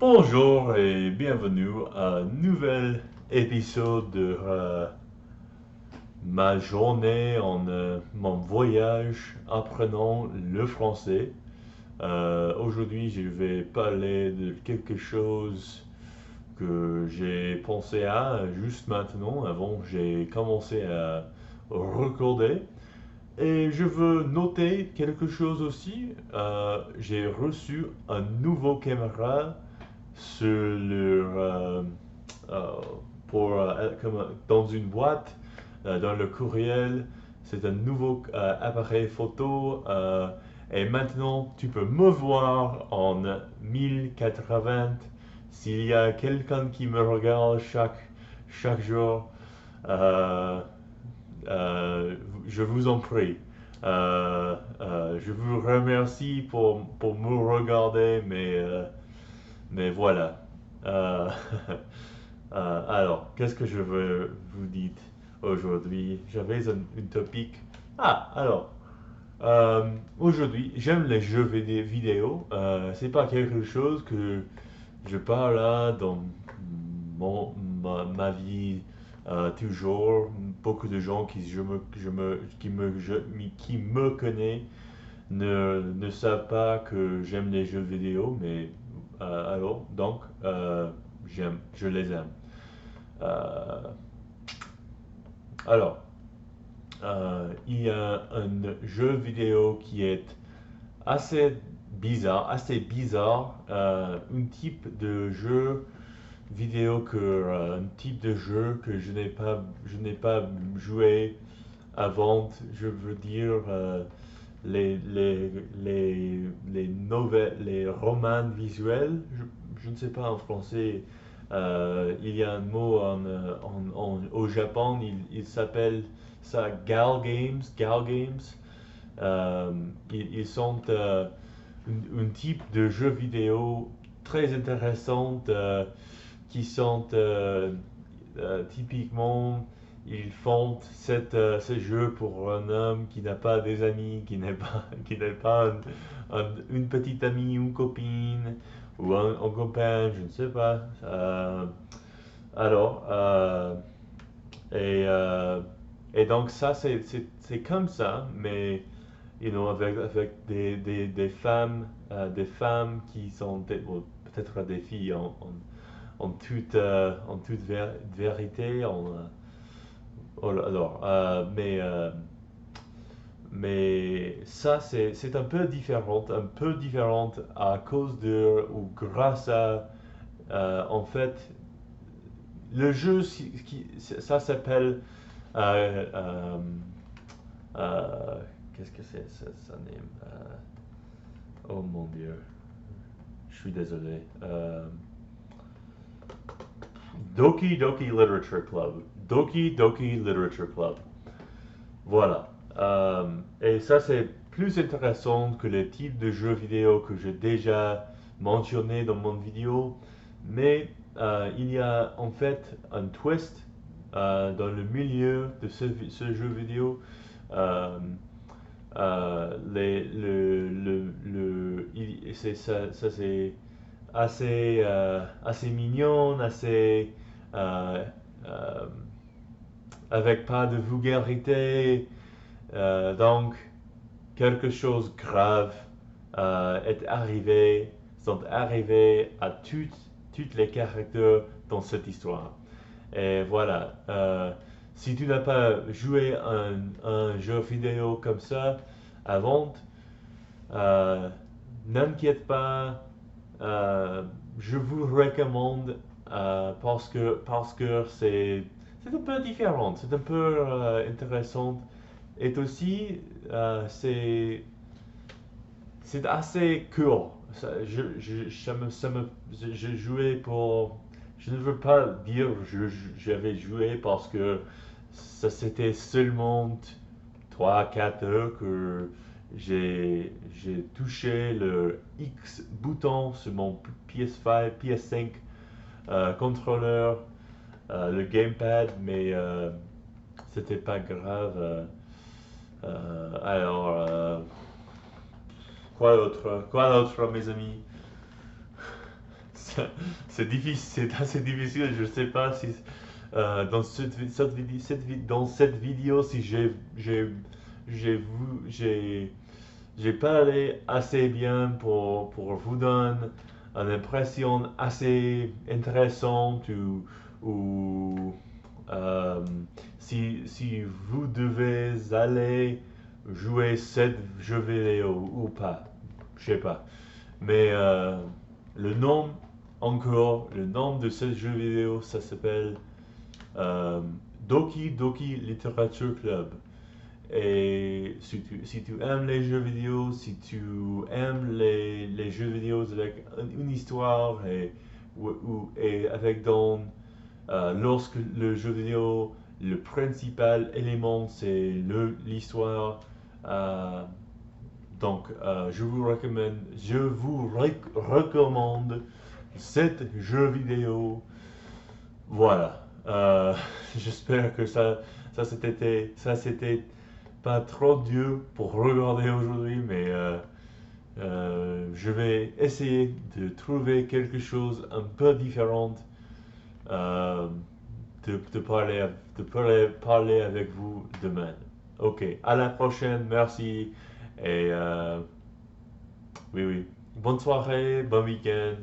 Bonjour et bienvenue à un nouvel épisode de ma journée mon voyage apprenant le français. Aujourd'hui, je vais parler de quelque chose que j'ai pensé à juste maintenant, avant que j'ai commencé à recorder. Et je veux noter quelque chose aussi. J'ai reçu un nouveau caméra sur euh, dans une boîte, dans le courriel. C'est un nouveau appareil photo. Et maintenant, tu peux me voir en 1080. S'il y a quelqu'un qui me regarde chaque jour, euh, je vous en prie. Je vous remercie pour me regarder, mais voilà. Euh, alors, qu'est-ce que je veux vous dire aujourd'hui? J'avais une topic. Aujourd'hui, j'aime les jeux vidéo. C'est pas quelque chose que je parle là dans ma vie toujours. Beaucoup de gens qui me connaissent ne savent pas que j'aime les jeux vidéo, mais je les aime. Euh, alors, il y a un jeu vidéo qui est assez bizarre, un type de jeu vidéo un type de jeu que je n'ai pas joué avant. Je veux dire les, les, les romans visuels. Je ne sais pas en français. Il y a un mot au Japon, il s'appelle ça Gal Games. Gal Games. Ils sont un type de jeu vidéo très intéressant qui sont typiquement, ils font ce jeu pour un homme qui n'a pas des amis, qui n'est pas une petite amie, une copine ou un copain, je ne sais pas. Alors, et, euh, et donc ça, c'est comme ça, mais avec des femmes qui sont bon, peut-être des filles en toute vérité. Alors, mais ça, c'est un peu différent à cause de, ou grâce à, en fait, le jeu, ça s'appelle, euh, euh, euh, qu'est-ce que c'est, ça name? Oh mon Dieu, je suis désolé. Doki Doki Literature Club. Doki Doki Literature Club. Voilà. Et ça, c'est plus intéressant que les types de jeux vidéo que j'ai déjà mentionné dans mon vidéo. Mais il y a en fait un twist dans le milieu de ce jeu vidéo. Euh, ça c'est assez mignon, euh, euh, avec pas de vulgarité. Donc, quelque chose de grave est arrivé, sont arrivés à toutes les caractères dans cette histoire. Et voilà. Si tu n'as pas joué un jeu vidéo comme ça avant, euh, n'inquiète pas. Je vous recommande parce que c'est un peu différent, c'est un peu intéressant. Et aussi, c'est assez court. Je jouais pour. Je ne veux pas dire j'avais joué parce que ça c'était seulement 3 4 heures que j'ai touché le X bouton sur mon PS5, PS5 contrôleur, le gamepad, mais c'était pas grave. Alors, quoi d'autre, mes amis? c'est difficile, c'est assez difficile. Je ne sais pas si dans cette vidéo si j'ai parlé assez bien pour vous donner une impression assez intéressante ou euh, si vous devez aller jouer ce jeu vidéo ou pas. Je sais pas. Mais le nom, le nom de ce jeu vidéo, ça s'appelle euh, Doki Doki Literature Club. Et si tu aimes les jeux vidéo, si tu aimes les jeux vidéo avec une histoire et avec lorsque le jeu vidéo, le principal élément c'est l'histoire, euh, donc je vous recommande cet jeu vidéo. Voilà. J'espère que ça c'était pas trop dur pour regarder aujourd'hui, mais je vais essayer de trouver quelque chose un peu différent euh, de parler avec vous demain. Ok, à la prochaine, merci et oui, oui. Bonne soirée, bon week-end.